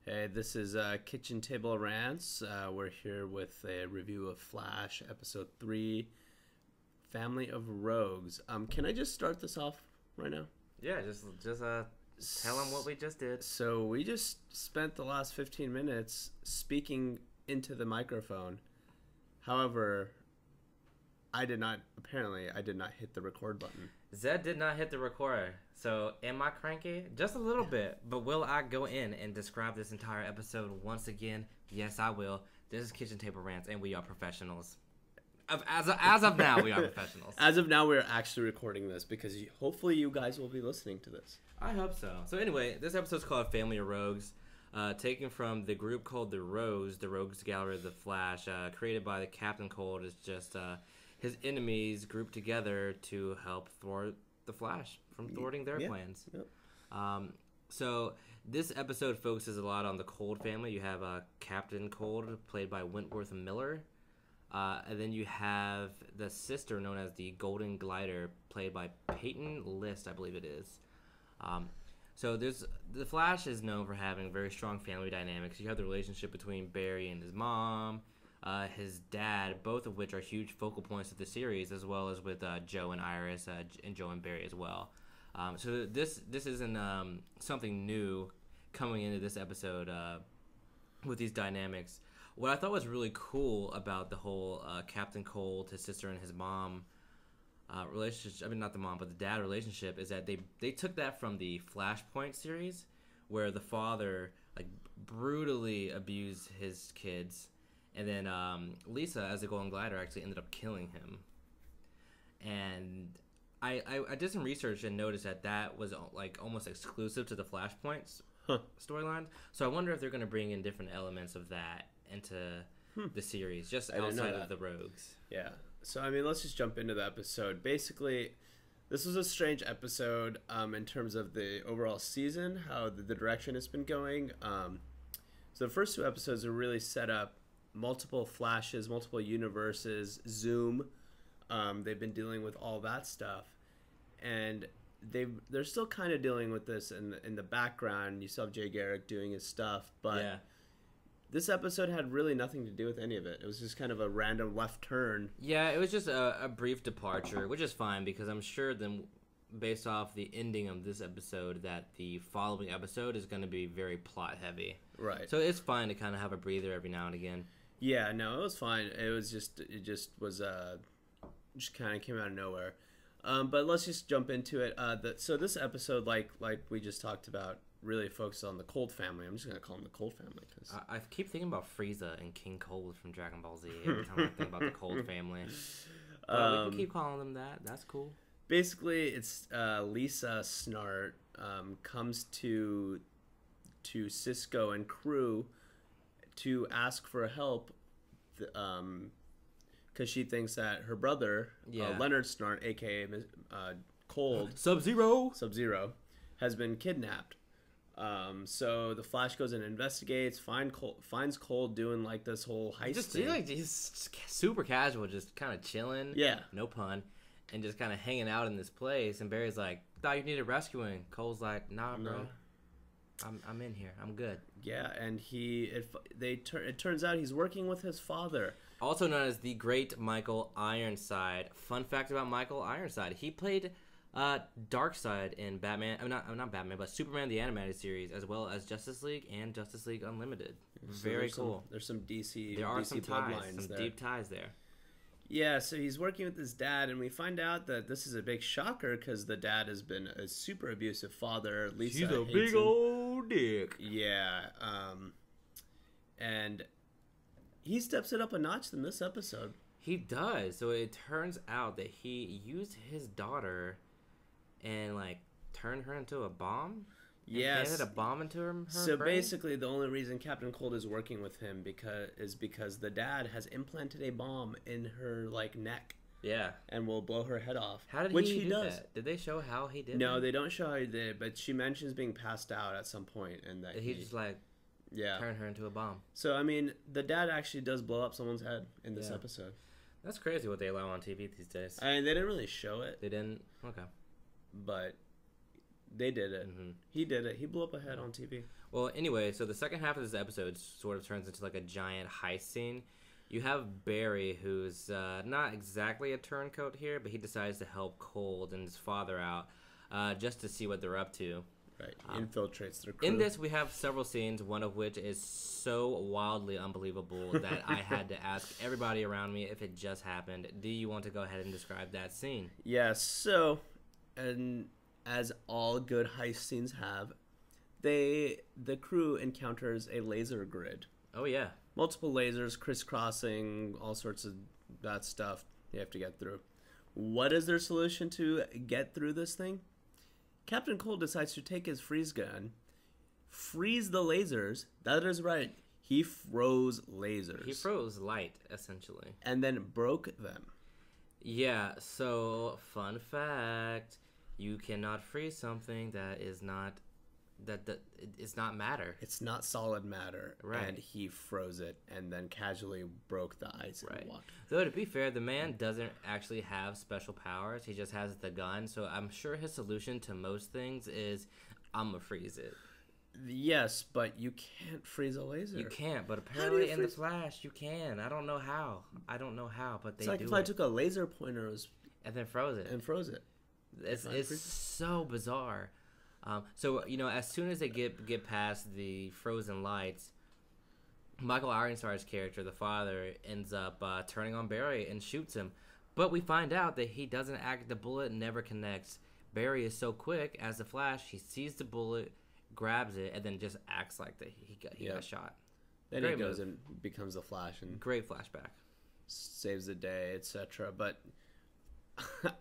Hey, this is Kitchen Table Rants. We're here with a review of Flash, Episode 3, Family of Rogues. Can I just start this off right now? Yeah, just tell them what we just did. So we just spent the last 15 minutes speaking into the microphone. However, I did not hit the record button. Zed did not hit the record. So, am I cranky? Just a little bit. But will I go in and describe this entire episode once again? Yes, I will. This is Kitchen Table Rants, and we are professionals. As of now, we are professionals. As of now, we're actually recording this because hopefully you guys will be listening to this. I hope so. So anyway, this episode's called Family of Rogues, taken from the group called the Rogues Gallery of the Flash, created by the Captain Cold. It's just his enemies grouped together to help thwart the Flash from thwarting their plans. Yep. So this episode focuses a lot on the Cold family. You have Captain Cold, played by Wentworth Miller. And then you have the sister known as the Golden Glider, played by Peyton List, I believe it is. So the Flash is known for having very strong family dynamics. You have the relationship between Barry and his mom, his dad, both of which are huge focal points of the series, as well as with Joe and Iris, and Joe and Barry as well. So this isn't something new coming into this episode with these dynamics. What I thought was really cool about the whole Captain Cold, his sister, and his mom relationship, I mean, not the mom, but the dad relationship, is that they took that from the Flashpoint series, where the father brutally abused his kids, and then Lisa, as the Golden Glider, actually ended up killing him. And I did some research and noticed that was almost exclusive to the Flashpoint storyline. So I wonder if they're going to bring in different elements of that into the series, just outside of the Rogues. Yeah. So, I mean, let's just jump into the episode. Basically, this was a strange episode in terms of the overall season, how the direction it's been going. So the first two episodes are really set up multiple Flashes, multiple universes, Zoom. They've been dealing with all that stuff. And they're still kind of dealing with this in the background. You still have Jay Garrick doing his stuff, but... Yeah. This episode had really nothing to do with any of it. It was just kind of a random left turn. Yeah, it was just a brief departure, which is fine because I'm sure then, based off the ending of this episode, that the following episode is going to be very plot heavy. Right. So it's fine to kind of have a breather every now and again. Yeah, no, it was fine. It just kind of came out of nowhere. But let's just jump into it. So this episode, like we just talked about, really focused on the Cold family. I'm just going to call them the Cold family. Cause... I keep thinking about Frieza and King Cold from Dragon Ball Z every time I think about the Cold family. But we can keep calling them that. That's cool. Basically, it's Lisa Snart comes to Cisco and crew to ask for help because she thinks that her brother, Leonard Snart, a.k.a. Cold... Sub-Zero, has been kidnapped. So the Flash goes and investigates, finds Cold doing this whole heist thing. He's super casual, just kind of chilling. Yeah. No pun. And just kind of hanging out in this place. And Barry's like, thought you needed rescuing. Cole's like, nah, bro. I'm in here. I'm good. Yeah, and it turns out he's working with his father. Also known as the Great Michael Ironside. Fun fact about Michael Ironside. He played... Darkseid in Batman, not Batman, but Superman the Animated Series, as well as Justice League and Justice League Unlimited. So very cool. There's some DC. There are DC some ties, some deep ties there. Yeah, so he's working with his dad, and we find out that this is a big shocker because the dad has been a super abusive father. Lisa He's a big old dick. Yeah, and he steps it up a notch in this episode. He does. So it turns out that he used his daughter and turned her into a bomb? Yes. Planted a bomb into her So brain? Basically, the only reason Captain Cold is working with him is because the dad has implanted a bomb in her neck. Yeah. And will blow her head off. How did he do that? Did they show how he did No, that? they don't show how he did it, but she mentions being passed out at some point, and that he just turned her into a bomb. So I mean, the dad actually does blow up someone's head in this episode. That's crazy what they allow on TV these days. I mean, they didn't really show it. They didn't? Okay. But They did it. He did it. He blew up a head on TV. Well, anyway, so the second half of this episode sort of turns into like a giant heist scene. You have Barry, who's not exactly a turncoat here, but he decides to help Cold and his father out just to see what they're up to. Right, he infiltrates their crew. In this, we have several scenes, one of which is so wildly unbelievable that I had to ask everybody around me if it just happened. Do you want to go ahead and describe that scene? Yes, so, and as all good heist scenes have, the crew encounters a laser grid. Oh, yeah. Multiple lasers crisscrossing, all sorts of that stuff you have to get through. What is their solution to get through this thing? Captain Cold decides to take his freeze gun, freeze the lasers. That is right. He froze lasers. He froze light, essentially. And then broke them. Yeah, so, fun fact. You cannot freeze something that is not... That it's not matter. It's not solid matter. Right. And he froze it and then casually broke the ice and walked. Though, to be fair, the man doesn't actually have special powers. He just has the gun. So I'm sure his solution to most things is, I'm going to freeze it. Yes, but you can't freeze a laser. You can't, but apparently in the Flash, you can. I don't know how, but they do it. It's like if I took a laser pointer and then froze it. And froze it. It's so bizarre. So, you know, as soon as they get past the frozen lights, Michael Ironstar's character, the father, ends up turning on Barry and shoots him. But we find out that he doesn't the bullet never connects. Barry is so quick as the Flash, he sees the bullet, grabs it, and then just acts like that he got shot. Then he goes and becomes the Flash. And great flashback. Saves the day, etc. But...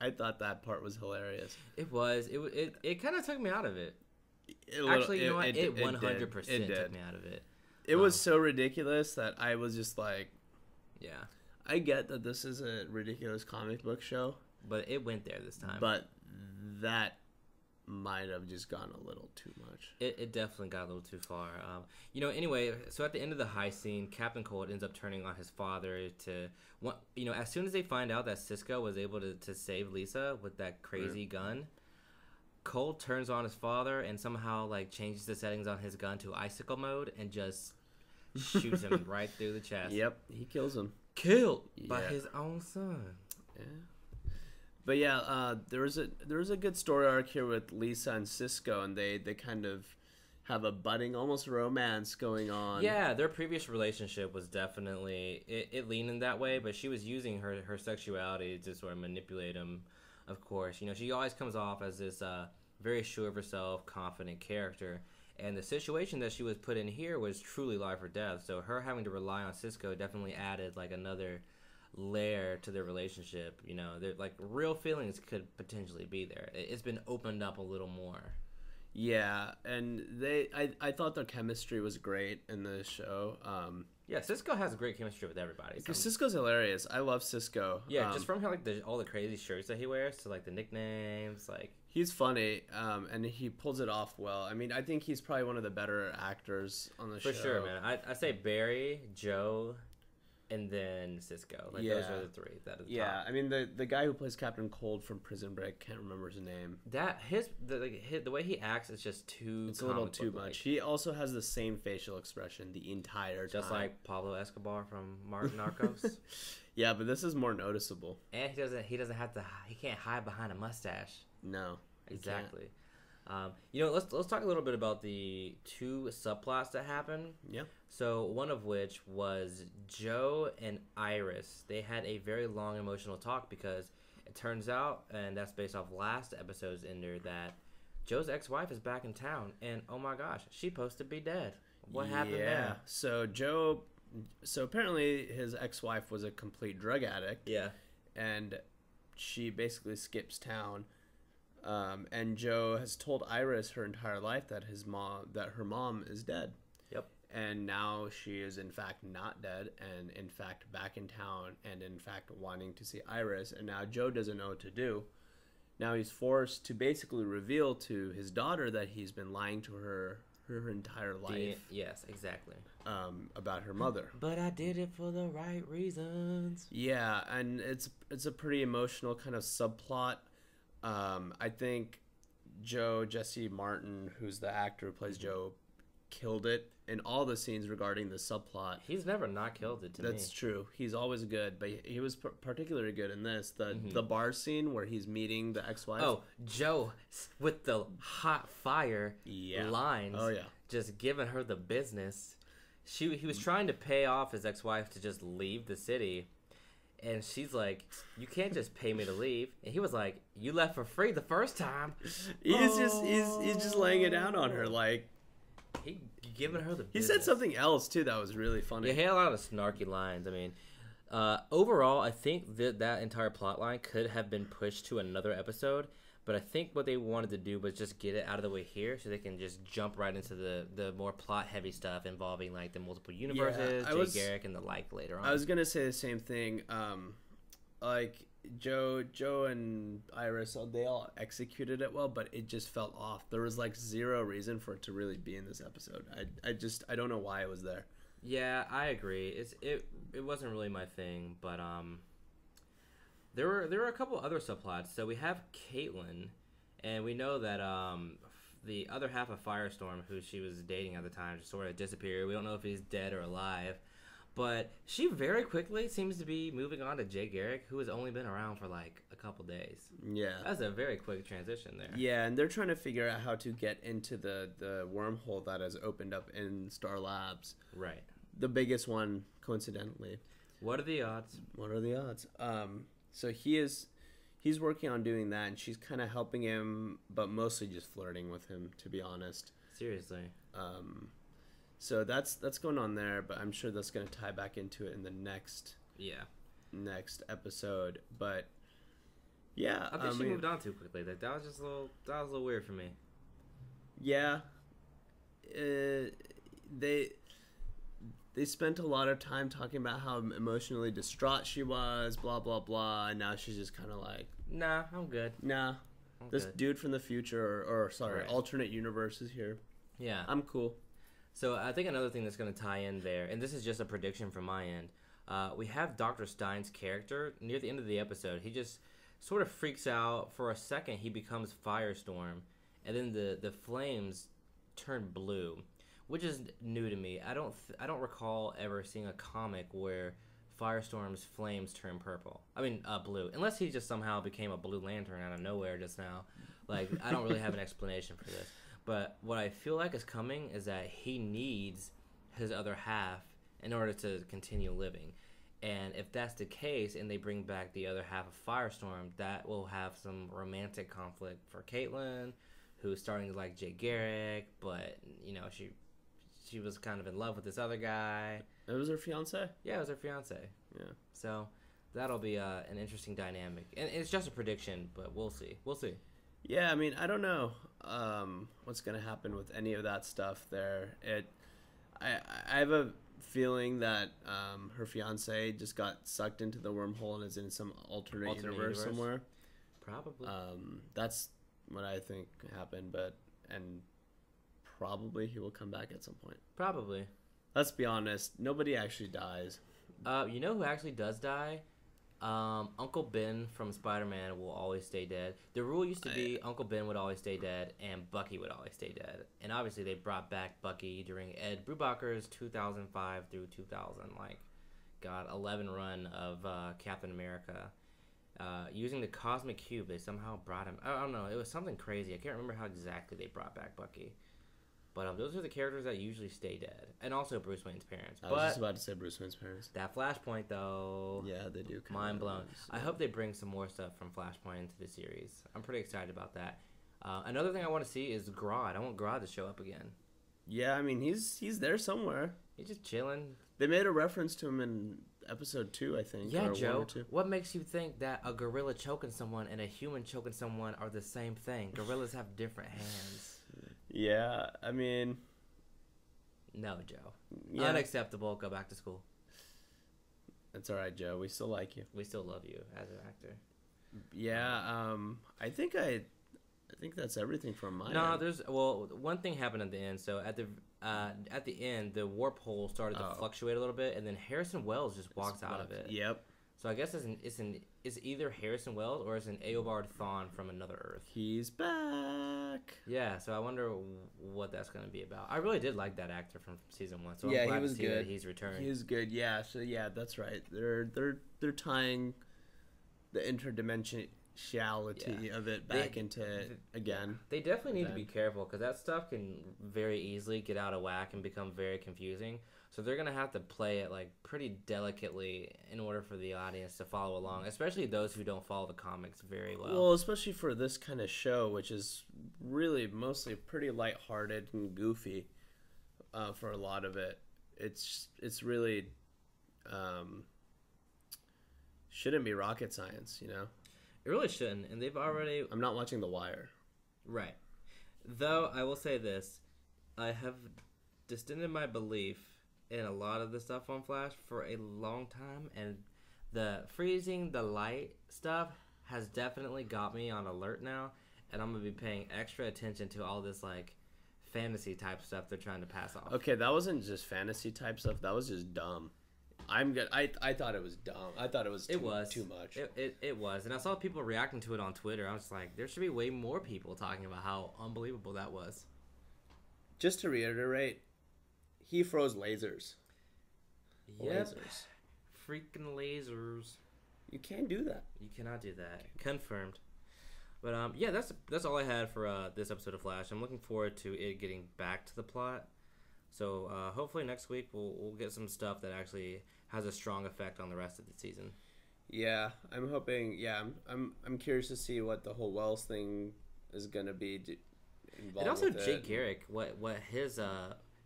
I thought that part was hilarious. It was. It kind of took me out of it. Actually, you know what? It 100% took me out of it. It was so ridiculous that I was just like... Yeah. I get that this is a ridiculous comic book show. But it went there this time. But that might have just gone a little too much. It definitely got a little too far. You know, anyway, so at the end of the heist scene, Captain Cold ends up turning on his father to... You know, as soon as they find out that Cisco was able to save Lisa with that crazy gun, Cold turns on his father and somehow, like, changes the settings on his gun to icicle mode and just shoots him right through the chest. Yep, he kills him. Killed by his own son. Yeah. But yeah, there was a good story arc here with Lisa and Cisco, and they kind of have a budding, almost romance going on. Yeah, their previous relationship was definitely it leaned in that way, but she was using her sexuality to sort of manipulate him. Of course, you know, she always comes off as this very sure of herself, confident character, and the situation that she was put in here was truly life or death. So her having to rely on Cisco definitely added like another layer to their relationship. You know, like real feelings could potentially be there. It's been opened up a little more. Yeah, and I thought their chemistry was great in the show. Yeah, Cisco has great chemistry with everybody. Cisco's hilarious. I love Cisco. Yeah, just from how, like all the crazy shirts that he wears to like the nicknames, like he's funny, and he pulls it off well. I mean, I think he's probably one of the better actors on the show. For sure, man. I say Barry, Joe, and then Cisco. Like those are the three. That is top. I mean the guy who plays Captain Cold from Prison Break, can't remember his name. The way he acts is just too. It's a little too much. He also has the same facial expression the entire time, just like Pablo Escobar from Narcos. Yeah, but this is more noticeable. And he doesn't have to. He can't hide behind a mustache. No, exactly. You know, let's talk a little bit about the two subplots that happened. Yeah. So one of which was Joe and Iris. They had a very long emotional talk because it turns out, and that's based off last episode's ender, that Joe's ex-wife is back in town, and oh my gosh, she's supposed to be dead. What happened there? So apparently his ex-wife was a complete drug addict. Yeah. And she basically skips town. And Joe has told Iris her entire life that her mom is dead. Yep. And now she is in fact not dead, and in fact back in town, and in fact wanting to see Iris. And now Joe doesn't know what to do. Now he's forced to basically reveal to his daughter that he's been lying to her entire life. Yes, exactly. About her mother. But I did it for the right reasons. Yeah, and it's a pretty emotional kind of subplot. I think Jesse Martin, who's the actor who plays Joe, killed it in all the scenes regarding the subplot. He's never not killed it to me. That's true. He's always good, but he was particularly good in this. The bar scene where he's meeting the ex-wife. Oh, Joe with the hot fire lines. Oh, yeah. Just giving her the business. He was trying to pay off his ex-wife to just leave the city. And she's like, you can't just pay me to leave. And he was like, you left for free the first time. He's just laying it out on her. Like, he giving her the business. He said something else, too, that was really funny. Yeah, he had a lot of snarky lines. I mean, overall, I think that entire plot line could have been pushed to another episode. But I think what they wanted to do was just get it out of the way here so they can just jump right into the more plot-heavy stuff involving, like, the multiple universes, Jay Garrick, and the like later on. I was going to say the same thing. Like, Joe and Iris, they all executed it well, but it just felt off. There was, like, zero reason for it to really be in this episode. I don't know why it was there. Yeah, I agree. It wasn't really my thing, but, There were a couple other subplots. So we have Caitlin, and we know that the other half of Firestorm, who she was dating at the time, just sort of disappeared. We don't know if he's dead or alive. But she very quickly seems to be moving on to Jay Garrick, who has only been around for like a couple days. Yeah. That's a very quick transition there. Yeah, and they're trying to figure out how to get into the wormhole that has opened up in Star Labs. Right. The biggest one, coincidentally. What are the odds? So he's working on doing that, and she's kind of helping him, but mostly just flirting with him, to be honest. Seriously. So that's going on there, but I'm sure that's going to tie back into it in the next episode. But yeah, I think she moved on too quickly. That was just a little weird for me. Yeah, they spent a lot of time talking about how emotionally distraught she was, blah, blah, blah, and now she's just kind of like... Nah, I'm good. This dude from the future, alternate universe is here. Yeah. I'm cool. So I think another thing that's going to tie in there, and this is just a prediction from my end, we have Dr. Stein's character near the end of the episode. He just sort of freaks out. For a second, he becomes Firestorm, and then the flames turn blue, which is new to me. I don't recall ever seeing a comic where Firestorm's flames turn blue. Unless he just somehow became a Blue Lantern out of nowhere just now. Like, I don't really have an explanation for this. But what I feel like is coming is that he needs his other half in order to continue living. And if that's the case and they bring back the other half of Firestorm, that will have some romantic conflict for Caitlin, who's starting to like Jay Garrick, but, you know, she was kind of in love with this other guy. It was her fiance? Yeah, it was her fiance. Yeah. So that'll be an interesting dynamic. And it's just a prediction, but we'll see. Yeah, I mean, I don't know what's going to happen with any of that stuff there. I have a feeling that her fiance just got sucked into the wormhole and is in some alternate universe somewhere. Probably. That's what I think happened, and probably he will come back at some point. Probably. Let's be honest, nobody actually dies. You know who actually does die? Uncle Ben from Spider-Man will always stay dead. The rule used to be Uncle Ben would always stay dead and Bucky would always stay dead. And obviously they brought back Bucky during Ed Brubaker's 2005 through 2011 run of Captain America. Using the Cosmic Cube, they somehow brought him. I don't know. It was something crazy. I can't remember how exactly they brought back Bucky. But those are the characters that usually stay dead. And also Bruce Wayne's parents. I was just about to say Bruce Wayne's parents. That Flashpoint, though. Yeah, they do. Mind blown. I hope they bring some more stuff from Flashpoint into the series. I'm pretty excited about that. Another thing I want to see is Grodd. I want Grodd to show up again. Yeah, I mean, he's there somewhere. He's just chilling. They made a reference to him in episode 2, I think. Yeah, Joe. What makes you think that a gorilla choking someone and a human choking someone are the same thing? Gorillas have different hands. Yeah, I mean... No, Joe. Yeah. Unacceptable. Go back to school. It's all right, Joe. We still like you. We still love you as an actor. Yeah, I think that's everything from my end. One thing happened at the end. So at the end, the warp hole started to fluctuate a little bit, and then Harrison Wells just walks out of it. Yep. So I guess it's either Harrison Wells or it's an Eobard Thawne from another Earth. He's back. Yeah, so I wonder what that's going to be about. I really did like that actor from season 1, so Yeah, I'm glad he was to see good. that he's returned. He was good. Yeah. So yeah, that's right. They're tying the interdimensionality of it back into it again. They definitely need to be careful because that stuff can very easily get out of whack and become very confusing. So they're gonna have to play it like pretty delicately in order for the audience to follow along, especially those who don't follow the comics very well. Well, especially for this kind of show, which is really mostly pretty lighthearted and goofy for a lot of it. It's really shouldn't be rocket science, you know. It really shouldn't, and they've already. I'm not watching The Wire. Right. Though I will say this, I have distended my belief in a lot of the stuff on Flash for a long time, and the freezing the light stuff has definitely got me on alert now, and I'm gonna be paying extra attention to all this like fantasy type stuff they're trying to pass off. Okay, that wasn't just fantasy type stuff. That was just dumb. I'm good. I thought it was dumb. I thought it was too much. It was, and I saw people reacting to it on Twitter. I was like, there should be way more people talking about how unbelievable that was. Just to reiterate, he froze lasers. Yep. Lasers. Freaking lasers. You can't do that. You cannot do that. Confirmed. But yeah, that's all I had for this episode of Flash. I'm looking forward to it getting back to the plot. So hopefully next week we'll get some stuff that actually has a strong effect on the rest of the season. Yeah, I'm hoping. Yeah, I'm curious to see what the whole Wells thing is gonna be involved. And also with Jake Garrick, what his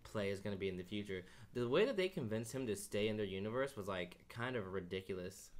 play is gonna be in the future. The way that they convinced him to stay in their universe was like kind of ridiculous.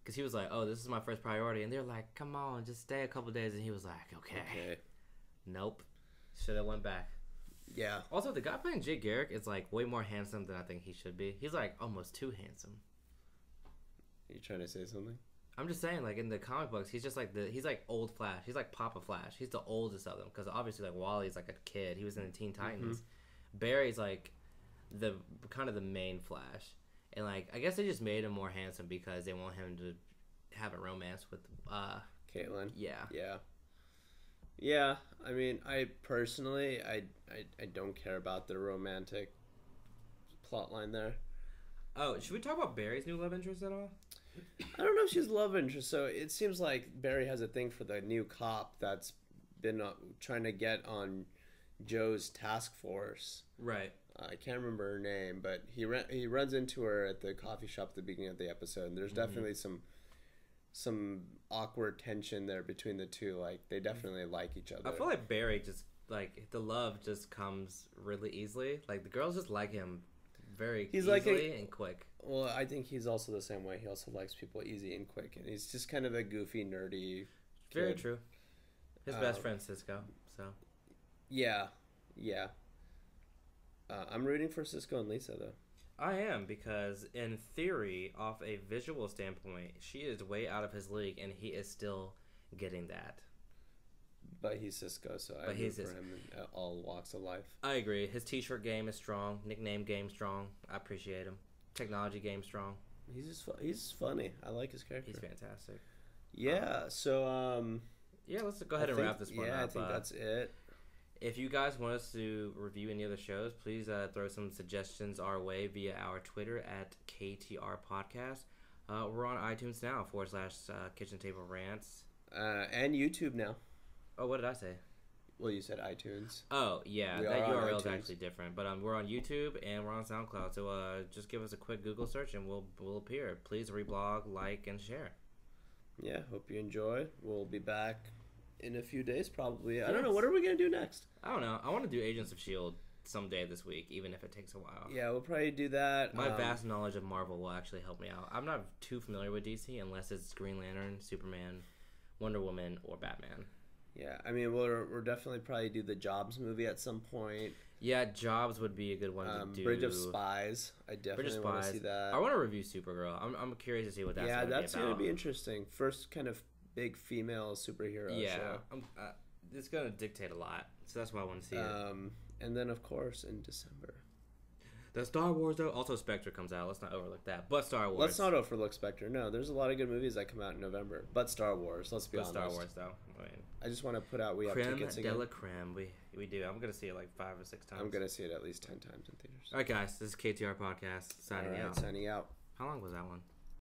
Because he was like, "Oh, this is my first priority," and they're like, "Come on, just stay a couple days," and he was like, "Okay. Nope, should have went back." Yeah. Also, the guy playing Jake Garrick is like way more handsome than I think he should be. He's like almost too handsome. Are you trying to say something? I'm just saying, like in the comic books, he's just like he's like old Flash. He's like Papa Flash. He's the oldest of them because obviously like Wally's like a kid. He was in the Teen Titans. Mm-hmm. Barry's like the kind of the main Flash, and like I guess they just made him more handsome because they want him to have a romance with Caitlin. Yeah. Yeah. Yeah, I mean, I personally, I don't care about the romantic plot line there. Oh, should we talk about Barry's new love interest at all? I don't know if she's love interest. So it seems like Barry has a thing for the new cop that's been trying to get on Joe's task force. Right. I can't remember her name, but he runs into her at the coffee shop at the beginning of the episode, and there's definitely some awkward tension there between the two. Like they definitely like each other. I feel like Barry just like the love just comes really easily. Like the girls just like him very easily and quick. Well, I think he's also the same way. He also likes people easy and quick, and he's just kind of a goofy, nerdy kid. Very true. His best friend Cisco. So. Yeah. I'm rooting for Cisco and Lisa though. I am, because in theory, off a visual standpoint, she is way out of his league, and he is still getting that. But he's Cisco, so I root for him in all walks of life. I agree. His t-shirt game is strong. Nickname game strong. I appreciate him. Technology game strong. He's funny. I like his character. He's fantastic. Yeah. So yeah, let's go ahead and wrap this one up. Yeah, I think that's it. If you guys want us to review any other shows, please throw some suggestions our way via our Twitter at KTR Podcast. We're on iTunes now, / Kitchen Table Rants. And YouTube now. Oh, what did I say? Well, you said iTunes. Oh, yeah. That URL is actually different. But we're on YouTube and we're on SoundCloud. So just give us a quick Google search and we'll appear. Please reblog, like, and share. Yeah, hope you enjoy. We'll be back in a few days, probably. I don't know. What are we going to do next? I don't know. I want to do Agents of S.H.I.E.L.D. someday this week, even if it takes a while. Yeah, we'll probably do that. My vast knowledge of Marvel will actually help me out. I'm not too familiar with DC unless it's Green Lantern, Superman, Wonder Woman, or Batman. Yeah, I mean, we'll definitely probably do the Jobs movie at some point. Yeah, Jobs would be a good one to do. Bridge of Spies. I definitely want to see that. I want to review Supergirl. I'm curious to see what that's going to be about. Yeah, that's going to be interesting. First kind of big female superhero show. It's going to dictate a lot, so that's why I want to see it. And then, of course, in December. The Star Wars, though. Also, Spectre comes out. Let's not overlook that. But Star Wars. Let's not overlook Spectre. No, there's a lot of good movies that come out in November. But Star Wars, let's be honest. Star Wars, though. I mean, I just want to put out we have creme tickets de again. la creme. We do. I'm going to see it like 5 or 6 times. I'm going to see it at least 10 times in theaters. All right, guys. This is KTR Podcast. Signing out. Signing out. How long was that one?